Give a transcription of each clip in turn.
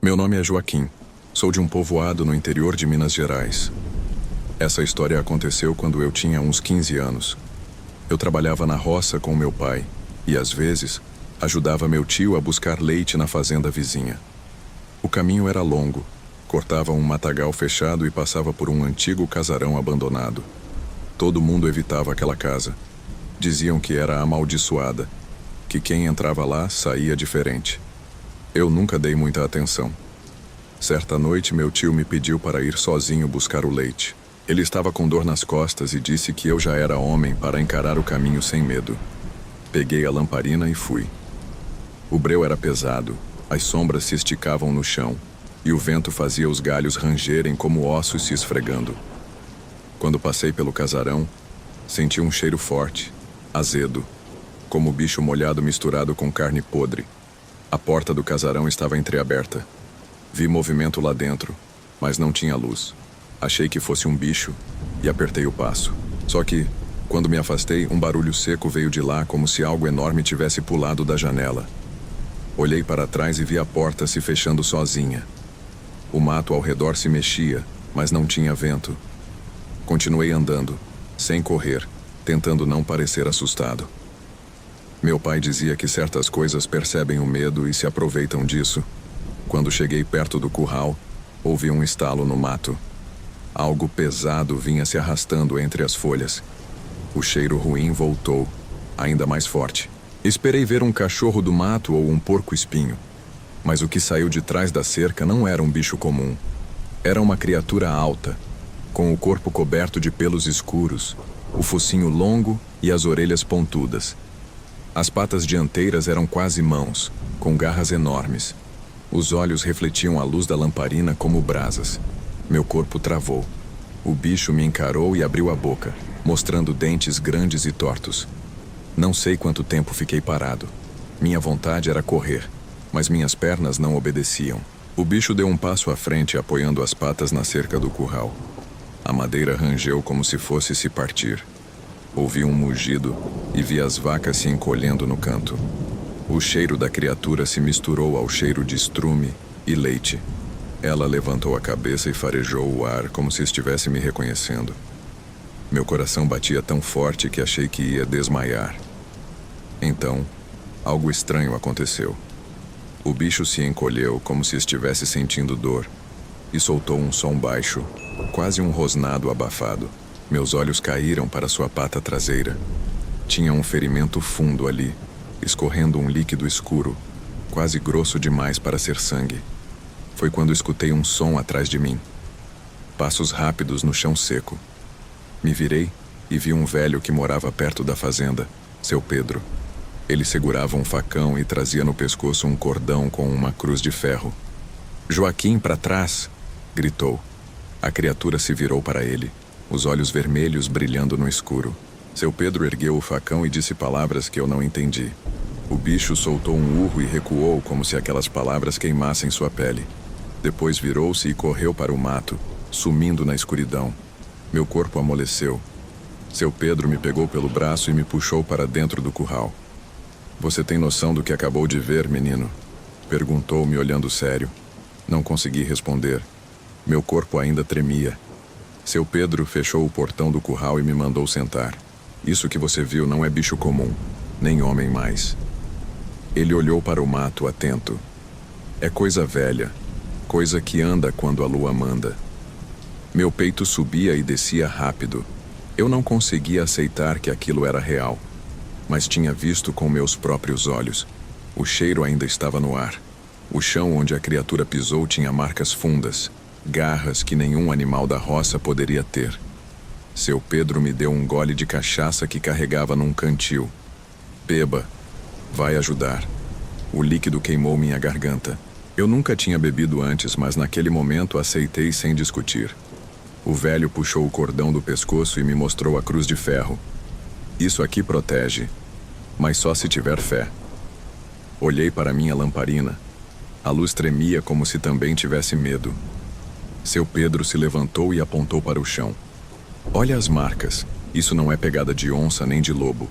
Meu nome é Joaquim. Sou de um povoado no interior de Minas Gerais. Essa história aconteceu quando eu tinha uns 15 anos. Eu trabalhava na roça com meu pai e, às vezes, ajudava meu tio a buscar leite na fazenda vizinha. O caminho era longo, cortava um matagal fechado e passava por um antigo casarão abandonado. Todo mundo evitava aquela casa. Diziam que era amaldiçoada, que quem entrava lá saía diferente. Eu nunca dei muita atenção. Certa noite, meu tio me pediu para ir sozinho buscar o leite. Ele estava com dor nas costas e disse que eu já era homem para encarar o caminho sem medo. Peguei a lamparina e fui. O breu era pesado, as sombras se esticavam no chão e o vento fazia os galhos rangerem como ossos se esfregando. Quando passei pelo casarão, senti um cheiro forte, azedo, como bicho molhado misturado com carne podre. A porta do casarão estava entreaberta. Vi movimento lá dentro, mas não tinha luz. Achei que fosse um bicho e apertei o passo. Só que, quando me afastei, um barulho seco veio de lá como se algo enorme tivesse pulado da janela. Olhei para trás e vi a porta se fechando sozinha. O mato ao redor se mexia, mas não tinha vento. Continuei andando, sem correr, tentando não parecer assustado. Meu pai dizia que certas coisas percebem o medo e se aproveitam disso. Quando cheguei perto do curral, ouvi um estalo no mato. Algo pesado vinha se arrastando entre as folhas. O cheiro ruim voltou, ainda mais forte. Esperei ver um cachorro do mato ou um porco-espinho. Mas o que saiu de trás da cerca não era um bicho comum. Era uma criatura alta, com o corpo coberto de pelos escuros, o focinho longo e as orelhas pontudas. As patas dianteiras eram quase mãos, com garras enormes. Os olhos refletiam a luz da lamparina como brasas. Meu corpo travou. O bicho me encarou e abriu a boca, mostrando dentes grandes e tortos. Não sei quanto tempo fiquei parado. Minha vontade era correr, mas minhas pernas não obedeciam. O bicho deu um passo à frente, apoiando as patas na cerca do curral. A madeira rangeu como se fosse se partir. Ouvi um mugido e vi as vacas se encolhendo no canto. O cheiro da criatura se misturou ao cheiro de estrume e leite. Ela levantou a cabeça e farejou o ar como se estivesse me reconhecendo. Meu coração batia tão forte que achei que ia desmaiar. Então, algo estranho aconteceu. O bicho se encolheu como se estivesse sentindo dor e soltou um som baixo, quase um rosnado abafado. Meus olhos caíram para sua pata traseira. Tinha um ferimento fundo ali, escorrendo um líquido escuro, quase grosso demais para ser sangue. Foi quando escutei um som atrás de mim. Passos rápidos no chão seco. Me virei e vi um velho que morava perto da fazenda, seu Pedro. Ele segurava um facão e trazia no pescoço um cordão com uma cruz de ferro. "Joaquim, para trás!" gritou. A criatura se virou para ele, os olhos vermelhos brilhando no escuro. Seu Pedro ergueu o facão e disse palavras que eu não entendi. O bicho soltou um urro e recuou como se aquelas palavras queimassem sua pele. Depois virou-se e correu para o mato, sumindo na escuridão. Meu corpo amoleceu. Seu Pedro me pegou pelo braço e me puxou para dentro do curral. "Você tem noção do que acabou de ver, menino?" perguntou, me olhando sério. Não consegui responder. Meu corpo ainda tremia. Seu Pedro fechou o portão do curral e me mandou sentar. "Isso que você viu não é bicho comum, nem homem mais." Ele olhou para o mato atento. "É coisa velha, coisa que anda quando a lua manda." Meu peito subia e descia rápido. Eu não conseguia aceitar que aquilo era real, mas tinha visto com meus próprios olhos. O cheiro ainda estava no ar. O chão onde a criatura pisou tinha marcas fundas, garras que nenhum animal da roça poderia ter. Seu Pedro me deu um gole de cachaça que carregava num cantil. "Beba, vai ajudar." O líquido queimou minha garganta. Eu nunca tinha bebido antes, mas naquele momento aceitei sem discutir. O velho puxou o cordão do pescoço e me mostrou a cruz de ferro. "Isso aqui protege, mas só se tiver fé." Olhei para minha lamparina. A luz tremia como se também tivesse medo. Seu Pedro se levantou e apontou para o chão. "Olha as marcas. Isso não é pegada de onça nem de lobo."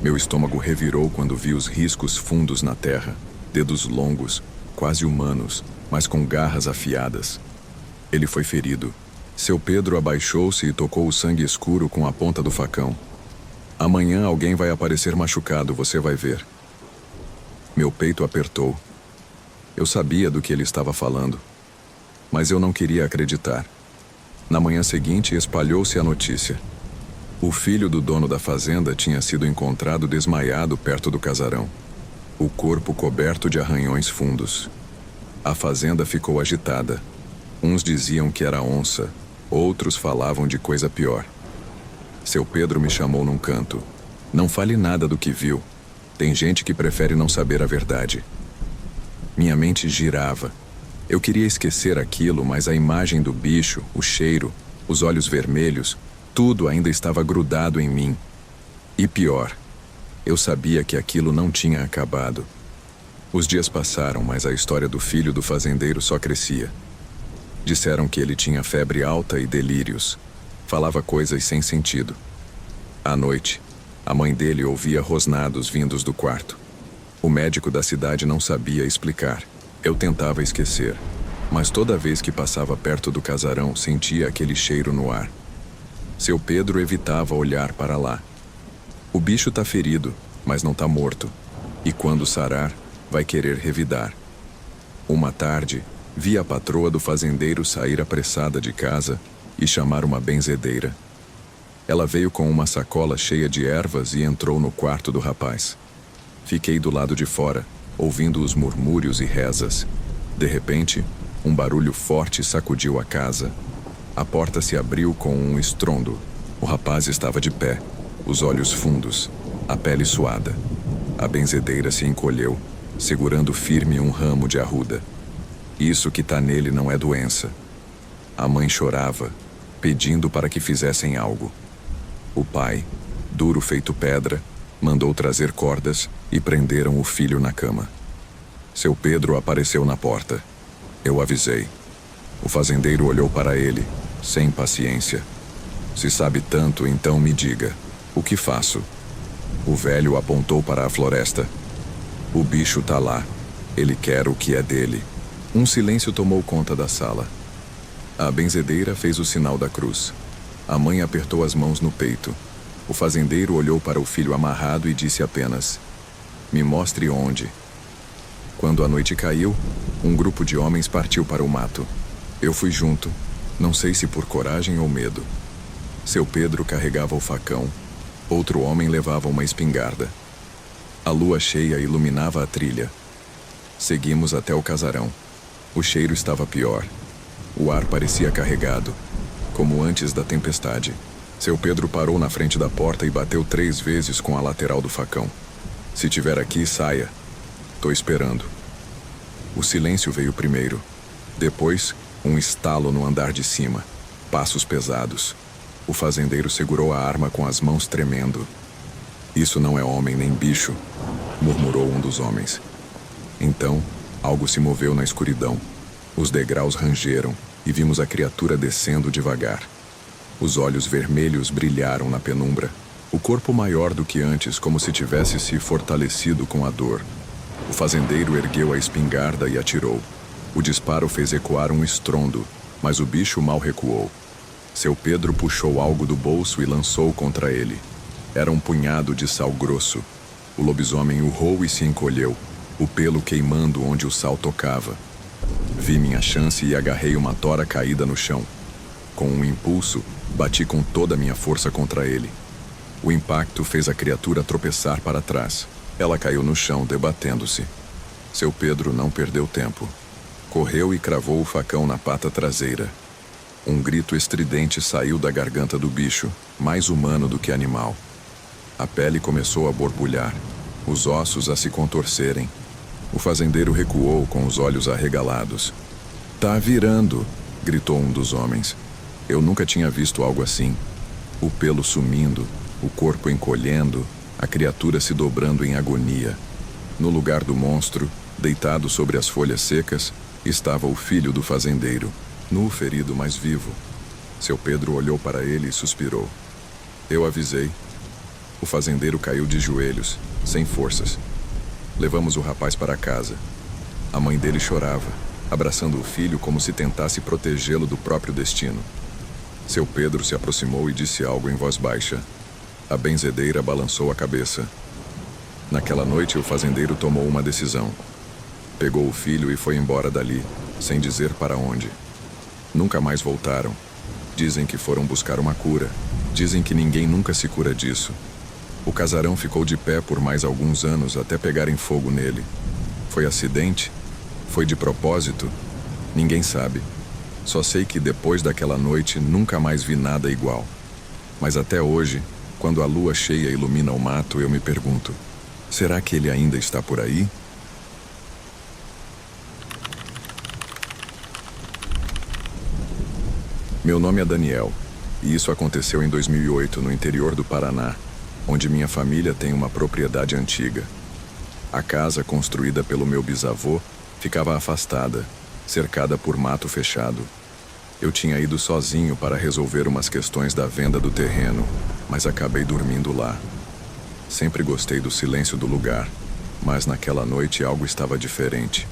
Meu estômago revirou quando vi os riscos fundos na terra, dedos longos, quase humanos, mas com garras afiadas. Ele foi ferido. Seu Pedro abaixou-se e tocou o sangue escuro com a ponta do facão. Amanhã alguém vai aparecer machucado, você vai ver. Meu peito apertou. Eu sabia do que ele estava falando, mas eu não queria acreditar. Na manhã seguinte, espalhou-se a notícia. O filho do dono da fazenda tinha sido encontrado desmaiado perto do casarão, o corpo coberto de arranhões fundos. A fazenda ficou agitada. Uns diziam que era onça, outros falavam de coisa pior. Seu Pedro me chamou num canto. Não fale nada do que viu. Tem gente que prefere não saber a verdade. Minha mente girava. Eu queria esquecer aquilo, mas a imagem do bicho, o cheiro, os olhos vermelhos, tudo ainda estava grudado em mim. E pior, eu sabia que aquilo não tinha acabado. Os dias passaram, mas a história do filho do fazendeiro só crescia. Disseram que ele tinha febre alta e delírios. Falava coisas sem sentido. À noite, a mãe dele ouvia rosnados vindos do quarto. O médico da cidade não sabia explicar. Eu tentava esquecer, mas toda vez que passava perto do casarão, sentia aquele cheiro no ar. Seu Pedro evitava olhar para lá. O bicho tá ferido, mas não tá morto. E quando sarar, vai querer revidar. Uma tarde, vi a patroa do fazendeiro sair apressada de casa e chamar uma benzedeira. Ela veio com uma sacola cheia de ervas e entrou no quarto do rapaz. Fiquei do lado de fora, ouvindo os murmúrios e rezas. De repente, um barulho forte sacudiu a casa. A porta se abriu com um estrondo. O rapaz estava de pé, os olhos fundos, a pele suada. A benzedeira se encolheu, segurando firme um ramo de arruda. Isso que tá nele não é doença. A mãe chorava, pedindo para que fizessem algo. O pai, duro feito pedra, mandou trazer cordas e prenderam o filho na cama. Seu Pedro apareceu na porta. Eu avisei. O fazendeiro olhou para ele, sem paciência. Se sabe tanto, então me diga. O que faço? O velho apontou para a floresta. O bicho tá lá. Ele quer o que é dele. Um silêncio tomou conta da sala. A benzedeira fez o sinal da cruz. A mãe apertou as mãos no peito. O fazendeiro olhou para o filho amarrado e disse apenas: "Me mostre onde." Quando a noite caiu, um grupo de homens partiu para o mato. Eu fui junto, não sei se por coragem ou medo. Seu Pedro carregava o facão. Outro homem levava uma espingarda. A lua cheia iluminava a trilha. Seguimos até o casarão. O cheiro estava pior. O ar parecia carregado, como antes da tempestade. Seu Pedro parou na frente da porta e bateu 3 vezes com a lateral do facão. "Se tiver aqui, saia. Tô esperando." O silêncio veio primeiro. Depois, um estalo no andar de cima. Passos pesados. O fazendeiro segurou a arma com as mãos tremendo. "Isso não é homem nem bicho", murmurou um dos homens. Então, algo se moveu na escuridão. Os degraus rangeram e vimos a criatura descendo devagar. Os olhos vermelhos brilharam na penumbra. O corpo maior do que antes, como se tivesse se fortalecido com a dor. O fazendeiro ergueu a espingarda e atirou. O disparo fez ecoar um estrondo, mas o bicho mal recuou. Seu Pedro puxou algo do bolso e lançou contra ele. Era um punhado de sal grosso. O lobisomem urrou e se encolheu, o pelo queimando onde o sal tocava. Vi minha chance e agarrei uma tora caída no chão. Com um impulso, bati com toda a minha força contra ele. O impacto fez a criatura tropeçar para trás. Ela caiu no chão, debatendo-se. Seu Pedro não perdeu tempo. Correu e cravou o facão na pata traseira. Um grito estridente saiu da garganta do bicho, mais humano do que animal. A pele começou a borbulhar, os ossos a se contorcerem. O fazendeiro recuou com os olhos arregalados. "Tá virando!" gritou um dos homens. Eu nunca tinha visto algo assim. O pelo sumindo, o corpo encolhendo, a criatura se dobrando em agonia. No lugar do monstro, deitado sobre as folhas secas, estava o filho do fazendeiro, nu, ferido, mas vivo. Seu Pedro olhou para ele e suspirou. Eu avisei. O fazendeiro caiu de joelhos, sem forças. Levamos o rapaz para casa. A mãe dele chorava. abraçando o filho como se tentasse protegê-lo do próprio destino. Seu Pedro se aproximou e disse algo em voz baixa. A benzedeira balançou a cabeça. Naquela noite, o fazendeiro tomou uma decisão. Pegou o filho e foi embora dali, sem dizer para onde. Nunca mais voltaram. Dizem que foram buscar uma cura. Dizem que ninguém nunca se cura disso. O casarão ficou de pé por mais alguns anos até pegarem fogo nele. Foi acidente? Foi de propósito? Ninguém sabe. Só sei que depois daquela noite nunca mais vi nada igual. Mas até hoje, quando a lua cheia ilumina o mato, eu me pergunto: será que ele ainda está por aí? Meu nome é Daniel, e isso aconteceu em 2008, no interior do Paraná, onde minha família tem uma propriedade antiga. A casa, construída pelo meu bisavô, ficava afastada, cercada por mato fechado. Eu tinha ido sozinho para resolver umas questões da venda do terreno, mas acabei dormindo lá. Sempre gostei do silêncio do lugar, mas naquela noite algo estava diferente.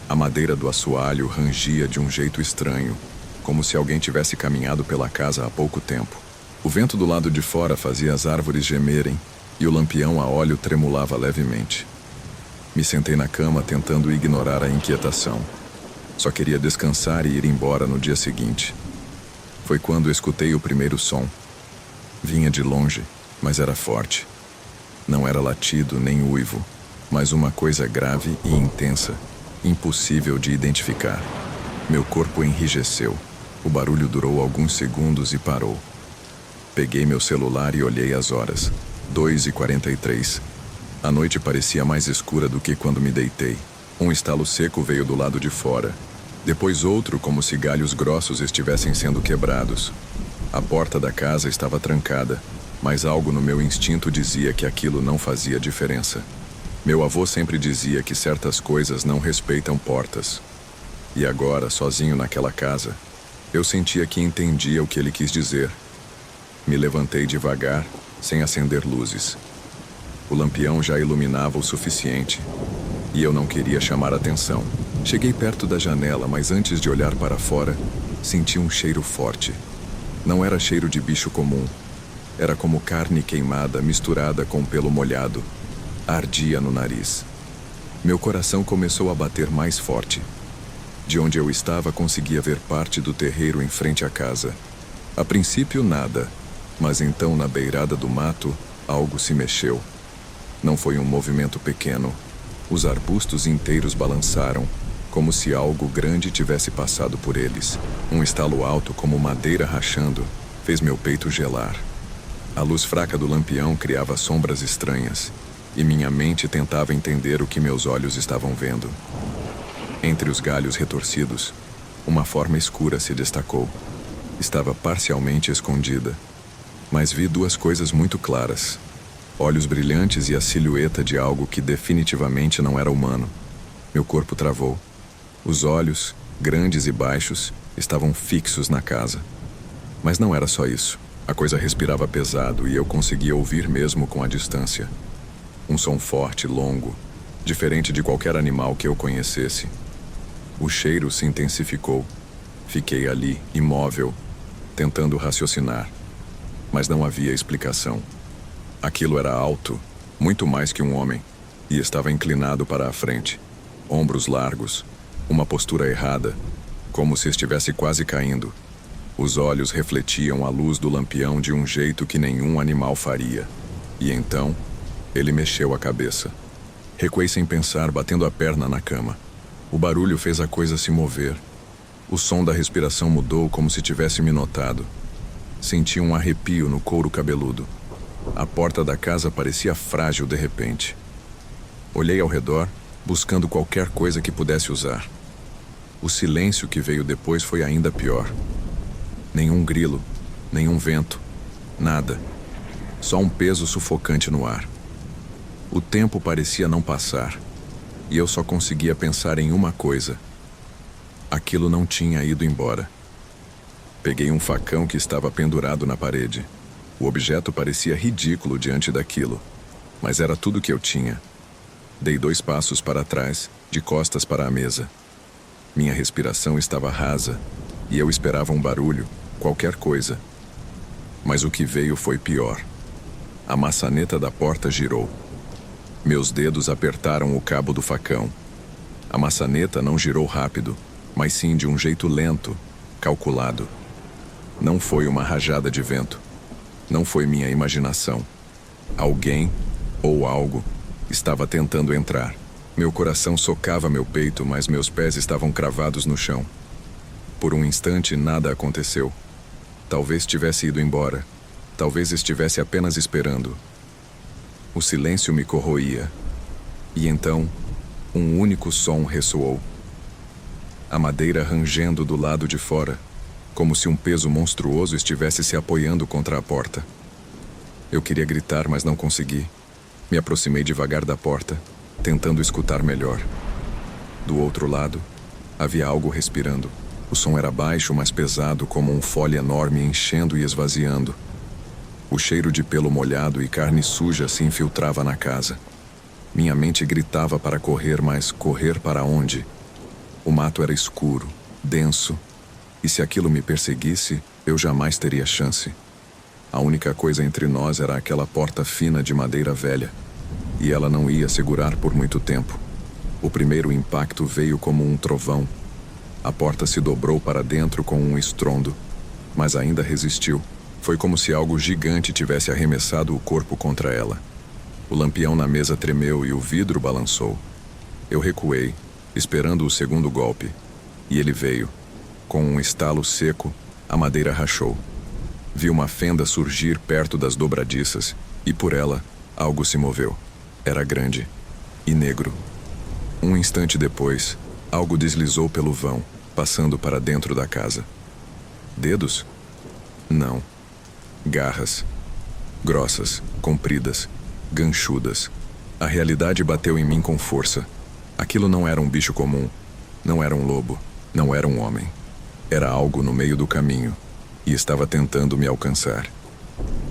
A madeira do assoalho rangia de um jeito estranho, como se alguém tivesse caminhado pela casa há pouco tempo. O vento do lado de fora fazia as árvores gemerem e o lampião a óleo tremulava levemente. Me sentei na cama tentando ignorar a inquietação. Só queria descansar e ir embora no dia seguinte. Foi quando escutei o primeiro som. Vinha de longe, mas era forte. Não era latido nem uivo, mas uma coisa grave e intensa, impossível de identificar. Meu corpo enrijeceu. O barulho durou alguns segundos e parou. Peguei meu celular e olhei as horas. 2h43. A noite parecia mais escura do que quando me deitei. Um estalo seco veio do lado de fora. Depois outro, como se galhos grossos estivessem sendo quebrados. A porta da casa estava trancada, mas algo no meu instinto dizia que aquilo não fazia diferença. Meu avô sempre dizia que certas coisas não respeitam portas. E agora, sozinho naquela casa, eu sentia que entendia o que ele quis dizer. Me levantei devagar, sem acender luzes. O lampião já iluminava o suficiente, e eu não queria chamar atenção. Cheguei perto da janela, mas antes de olhar para fora, senti um cheiro forte. Não era cheiro de bicho comum. Era como carne queimada misturada com pelo molhado. Ardia no nariz. Meu coração começou a bater mais forte. De onde eu estava, conseguia ver parte do terreiro em frente à casa. A princípio, nada, mas então, na beirada do mato, algo se mexeu. Não foi um movimento pequeno. Os arbustos inteiros balançaram, como se algo grande tivesse passado por eles. Um estalo alto, como madeira rachando, fez meu peito gelar. A luz fraca do lampião criava sombras estranhas, e minha mente tentava entender o que meus olhos estavam vendo. Entre os galhos retorcidos, uma forma escura se destacou. Estava parcialmente escondida, mas vi duas coisas muito claras: olhos brilhantes e a silhueta de algo que definitivamente não era humano. Meu corpo travou. Os olhos, grandes e baixos, estavam fixos na casa. Mas não era só isso. A coisa respirava pesado e eu conseguia ouvir mesmo com a distância. Um som forte, longo, diferente de qualquer animal que eu conhecesse. O cheiro se intensificou. Fiquei ali, imóvel, tentando raciocinar. Mas não havia explicação. Aquilo era alto, muito mais que um homem, e estava inclinado para a frente. Ombros largos, uma postura errada, como se estivesse quase caindo. Os olhos refletiam a luz do lampião de um jeito que nenhum animal faria. E então, ele mexeu a cabeça. Recuei sem pensar, batendo a perna na cama. O barulho fez a coisa se mover. O som da respiração mudou como se tivesse me notado. Senti um arrepio no couro cabeludo. A porta da casa parecia frágil de repente. Olhei ao redor, buscando qualquer coisa que pudesse usar. O silêncio que veio depois foi ainda pior. Nenhum grilo, nenhum vento, nada. Só um peso sufocante no ar. O tempo parecia não passar, e eu só conseguia pensar em uma coisa. Aquilo não tinha ido embora. Peguei um facão que estava pendurado na parede. O objeto parecia ridículo diante daquilo, mas era tudo que eu tinha. Dei 2 passos para trás, de costas para a mesa. Minha respiração estava rasa e eu esperava um barulho, qualquer coisa. Mas o que veio foi pior. A maçaneta da porta girou. Meus dedos apertaram o cabo do facão. A maçaneta não girou rápido, mas sim de um jeito lento, calculado. Não foi uma rajada de vento. Não foi minha imaginação. Alguém, ou algo, estava tentando entrar. Meu coração socava meu peito, mas meus pés estavam cravados no chão. Por um instante, nada aconteceu. Talvez tivesse ido embora. Talvez estivesse apenas esperando. O silêncio me corroía. E então, um único som ressoou. A madeira rangendo do lado de fora, como se um peso monstruoso estivesse se apoiando contra a porta. Eu queria gritar, mas não consegui. Me aproximei devagar da porta, tentando escutar melhor. Do outro lado, havia algo respirando. O som era baixo, mas pesado, como um fole enorme enchendo e esvaziando. O cheiro de pelo molhado e carne suja se infiltrava na casa. Minha mente gritava para correr, mas correr para onde? O mato era escuro, denso, e se aquilo me perseguisse, eu jamais teria chance. A única coisa entre nós era aquela porta fina de madeira velha, e ela não ia segurar por muito tempo. O primeiro impacto veio como um trovão. A porta se dobrou para dentro com um estrondo, mas ainda resistiu. Foi como se algo gigante tivesse arremessado o corpo contra ela. O lampião na mesa tremeu e o vidro balançou. Eu recuei, esperando o segundo golpe, e ele veio. Com um estalo seco, a madeira rachou. Vi uma fenda surgir perto das dobradiças, e por ela, algo se moveu. Era grande e negro. Um instante depois, algo deslizou pelo vão, passando para dentro da casa. Dedos? Não. Garras. Grossas, compridas, ganchudas. A realidade bateu em mim com força. Aquilo não era um bicho comum. Não era um lobo. Não era um homem. Era algo no meio do caminho, e estava tentando me alcançar.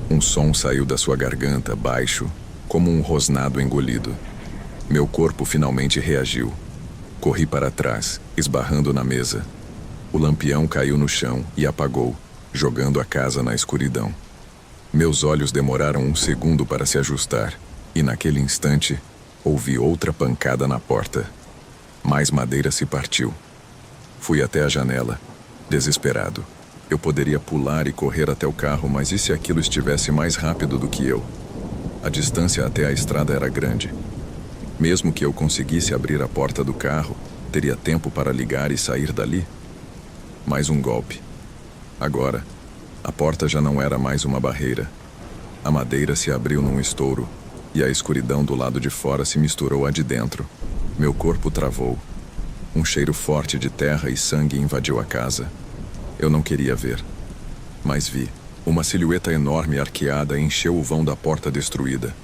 Um som saiu da sua garganta, baixo, como um rosnado engolido. Meu corpo finalmente reagiu. Corri para trás, esbarrando na mesa. O lampião caiu no chão e apagou, jogando a casa na escuridão. Meus olhos demoraram um segundo para se ajustar, e naquele instante, ouvi outra pancada na porta. Mais madeira se partiu. Fui até a janela, desesperado. Eu poderia pular e correr até o carro, mas e se aquilo estivesse mais rápido do que eu? A distância até a estrada era grande. Mesmo que eu conseguisse abrir a porta do carro, teria tempo para ligar e sair dali? Mais um golpe. Agora, a porta já não era mais uma barreira. A madeira se abriu num estouro, e a escuridão do lado de fora se misturou à de dentro. Meu corpo travou. Um cheiro forte de terra e sangue invadiu a casa. Eu não queria ver, mas vi. Uma silhueta enorme arqueada encheu o vão da porta destruída.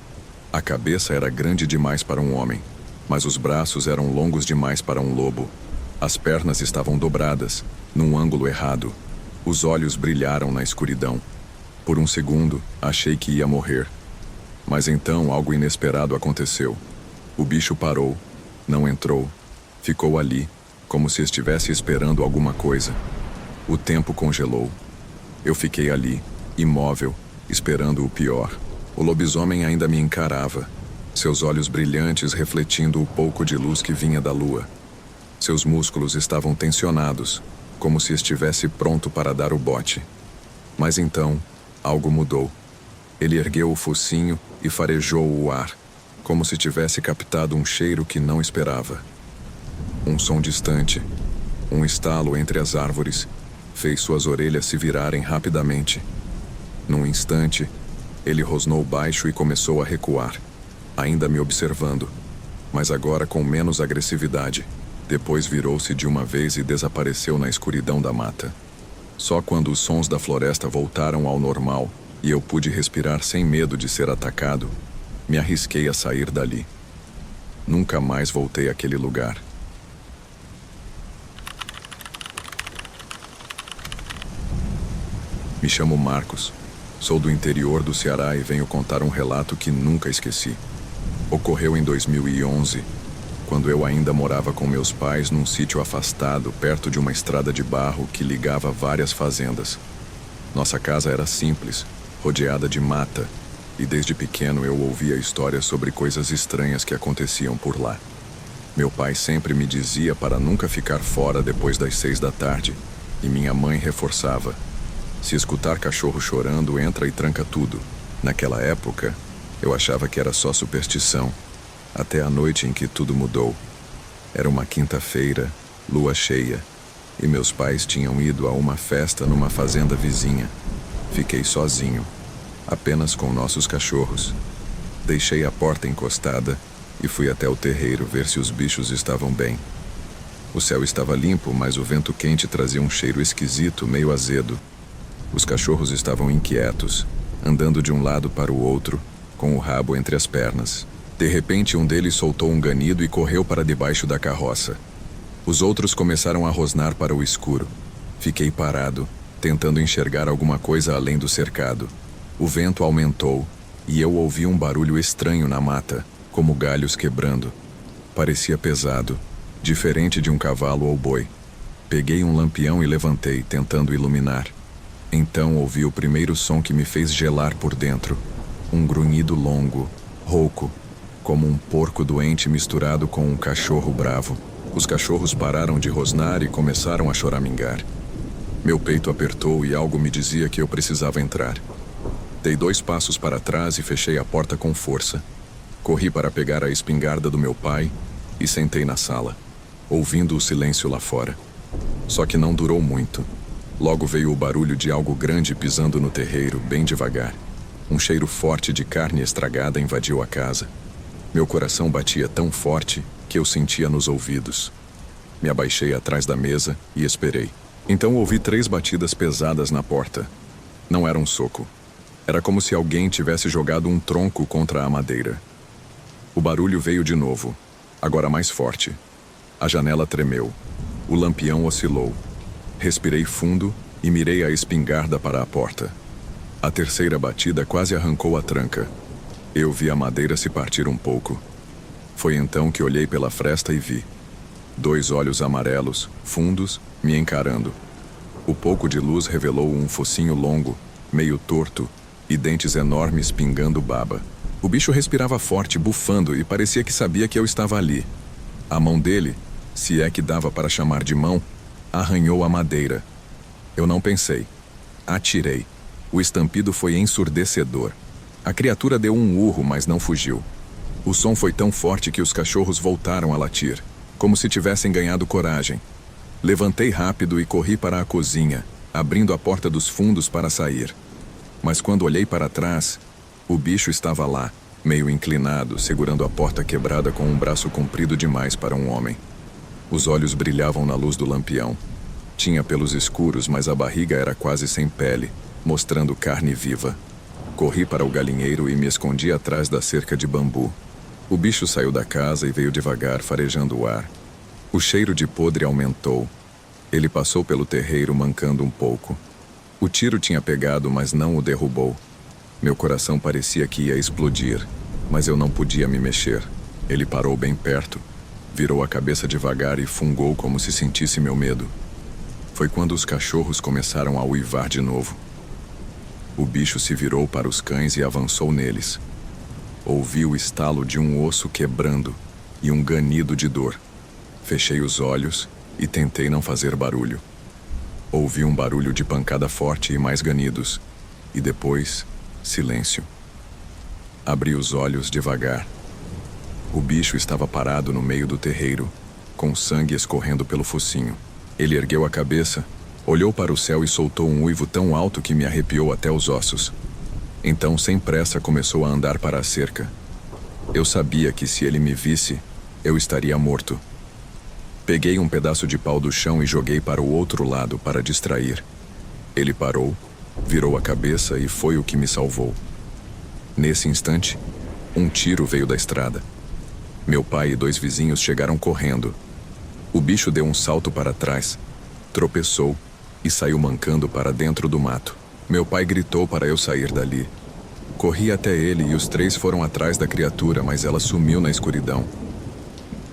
A cabeça era grande demais para um homem, mas os braços eram longos demais para um lobo. As pernas estavam dobradas, num ângulo errado. Os olhos brilharam na escuridão. Por um segundo, achei que ia morrer. Mas então algo inesperado aconteceu. O bicho parou, não entrou, ficou ali, como se estivesse esperando alguma coisa. O tempo congelou. Eu fiquei ali, imóvel, esperando o pior. O lobisomem ainda me encarava, seus olhos brilhantes refletindo o pouco de luz que vinha da lua. Seus músculos estavam tensionados, como se estivesse pronto para dar o bote. Mas então, algo mudou. Ele ergueu o focinho e farejou o ar, como se tivesse captado um cheiro que não esperava. Um som distante, um estalo entre as árvores, fez suas orelhas se virarem rapidamente. Num instante, ele rosnou baixo e começou a recuar, ainda me observando, mas agora com menos agressividade. Depois virou-se de uma vez e desapareceu na escuridão da mata. Só quando os sons da floresta voltaram ao normal e eu pude respirar sem medo de ser atacado, me arrisquei a sair dali. Nunca mais voltei àquele lugar. Me chamo Marcos, sou do interior do Ceará e venho contar um relato que nunca esqueci. Ocorreu em 2011, quando eu ainda morava com meus pais num sítio afastado, perto de uma estrada de barro que ligava várias fazendas. Nossa casa era simples, rodeada de mata, e desde pequeno eu ouvia histórias sobre coisas estranhas que aconteciam por lá. Meu pai sempre me dizia para nunca ficar fora depois das 6 da tarde, e minha mãe reforçava: se escutar cachorro chorando, entra e tranca tudo. Naquela época, eu achava que era só superstição, até a noite em que tudo mudou. Era uma quinta-feira, lua cheia, e meus pais tinham ido a uma festa numa fazenda vizinha. Fiquei sozinho, apenas com nossos cachorros. Deixei a porta encostada e fui até o terreiro ver se os bichos estavam bem. O céu estava limpo, mas o vento quente trazia um cheiro esquisito, meio azedo. Os cachorros estavam inquietos, andando de um lado para o outro, com o rabo entre as pernas. De repente, um deles soltou um ganido e correu para debaixo da carroça. Os outros começaram a rosnar para o escuro. Fiquei parado, tentando enxergar alguma coisa além do cercado. O vento aumentou, e eu ouvi um barulho estranho na mata, como galhos quebrando. Parecia pesado, diferente de um cavalo ou boi. Peguei um lampião e levantei, tentando iluminar. Então ouvi o primeiro som que me fez gelar por dentro. Um grunhido longo, rouco, como um porco doente misturado com um cachorro bravo. Os cachorros pararam de rosnar e começaram a choramingar. Meu peito apertou e algo me dizia que eu precisava entrar. Dei 2 passos para trás e fechei a porta com força. Corri para pegar a espingarda do meu pai e sentei na sala, ouvindo o silêncio lá fora. Só que não durou muito. Logo veio o barulho de algo grande pisando no terreiro, bem devagar. Um cheiro forte de carne estragada invadiu a casa. Meu coração batia tão forte que eu sentia nos ouvidos. Me abaixei atrás da mesa e esperei. Então ouvi 3 batidas pesadas na porta. Não era um soco. Era como se alguém tivesse jogado um tronco contra a madeira. O barulho veio de novo, agora mais forte. A janela tremeu. O lampião oscilou. Respirei fundo e mirei a espingarda para a porta. A 3ª batida quase arrancou a tranca. Eu vi a madeira se partir um pouco. Foi então que olhei pela fresta e vi 2 olhos amarelos, fundos, me encarando. O pouco de luz revelou um focinho longo, meio torto, e dentes enormes pingando baba. O bicho respirava forte, bufando, e parecia que sabia que eu estava ali. A mão dele, se é que dava para chamar de mão, arranhou a madeira. Eu não pensei. Atirei. O estampido foi ensurdecedor. A criatura deu um urro, mas não fugiu. O som foi tão forte que os cachorros voltaram a latir, como se tivessem ganhado coragem. Levantei rápido e corri para a cozinha, abrindo a porta dos fundos para sair. Mas quando olhei para trás, o bicho estava lá, meio inclinado, segurando a porta quebrada com um braço comprido demais para um homem. Os olhos brilhavam na luz do lampião. Tinha pelos escuros, mas a barriga era quase sem pele, mostrando carne viva. Corri para o galinheiro e me escondi atrás da cerca de bambu. O bicho saiu da casa e veio devagar, farejando o ar. O cheiro de podre aumentou. Ele passou pelo terreiro mancando um pouco. O tiro tinha pegado, mas não o derrubou. Meu coração parecia que ia explodir, mas eu não podia me mexer. Ele parou bem perto, virou a cabeça devagar e fungou como se sentisse meu medo. Foi quando os cachorros começaram a uivar de novo. O bicho se virou para os cães e avançou neles. Ouvi o estalo de um osso quebrando e um ganido de dor. Fechei os olhos e tentei não fazer barulho. Ouvi um barulho de pancada forte e mais ganidos. E depois, silêncio. Abri os olhos devagar. O bicho estava parado no meio do terreiro, com sangue escorrendo pelo focinho. Ele ergueu a cabeça, olhou para o céu e soltou um uivo tão alto que me arrepiou até os ossos. Então, sem pressa, começou a andar para a cerca. Eu sabia que se ele me visse, eu estaria morto. Peguei um pedaço de pau do chão e joguei para o outro lado para distrair. Ele parou, virou a cabeça e foi o que me salvou. Nesse instante, um tiro veio da estrada. Meu pai e 2 vizinhos chegaram correndo. O bicho deu um salto para trás, tropeçou e saiu mancando para dentro do mato. Meu pai gritou para eu sair dali. Corri até ele e os 3 foram atrás da criatura, mas ela sumiu na escuridão.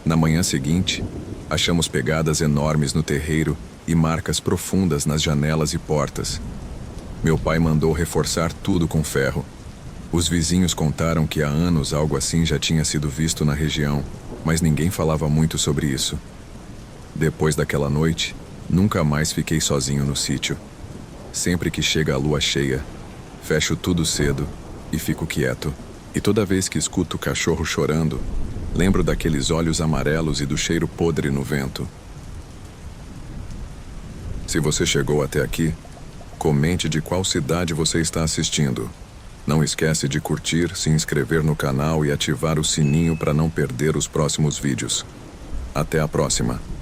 Na manhã seguinte, achamos pegadas enormes no terreiro e marcas profundas nas janelas e portas. Meu pai mandou reforçar tudo com ferro. Os vizinhos contaram que há anos algo assim já tinha sido visto na região, mas ninguém falava muito sobre isso. Depois daquela noite, nunca mais fiquei sozinho no sítio. Sempre que chega a lua cheia, fecho tudo cedo e fico quieto. E toda vez que escuto o cachorro chorando, lembro daqueles olhos amarelos e do cheiro podre no vento. Se você chegou até aqui, comente de qual cidade você está assistindo. Não esquece de curtir, se inscrever no canal e ativar o sininho para não perder os próximos vídeos. Até a próxima!